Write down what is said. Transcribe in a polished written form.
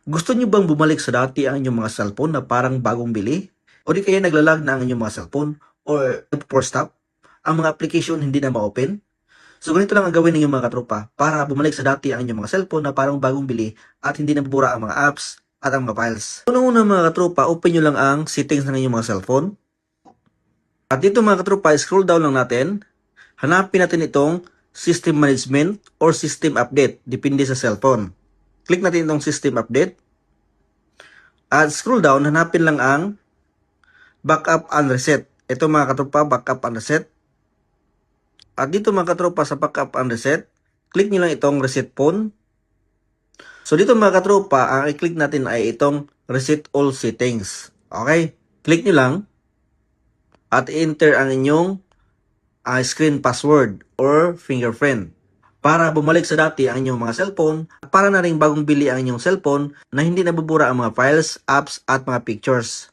Gusto niyo bang bumalik sa dati ang inyong mga cellphone na parang bagong bili? O di kaya naglalag na ang inyong mga cellphone? Or nagpo-force stop? Ang mga application hindi na ma-open? So ganito lang ang gawin ninyo mga katropa para bumalik sa dati ang inyong mga cellphone na parang bagong bili at hindi na bubura ang mga apps at ang mga files. Unang-una mga katropa, open nyo lang ang settings ng inyong mga cellphone. At dito mga katropa, scroll down lang natin. Hanapin natin itong System Management or System Update, depende sa cellphone. Click natin itong System Update. At scroll down, hanapin lang ang Backup and Reset. Ito mga katropa, Backup and Reset. At dito mga katropa sa Backup and Reset, click nyo lang itong Reset Phone. So dito mga katropa, ang i-click natin ay itong Reset All Settings. Okay? Click nyo lang at enter ang inyong screen password or fingerprint para bumalik sa dati ang inyong mga cellphone at para na rin bagong bili ang inyong cellphone na hindi nabubura ang mga files, apps at mga pictures.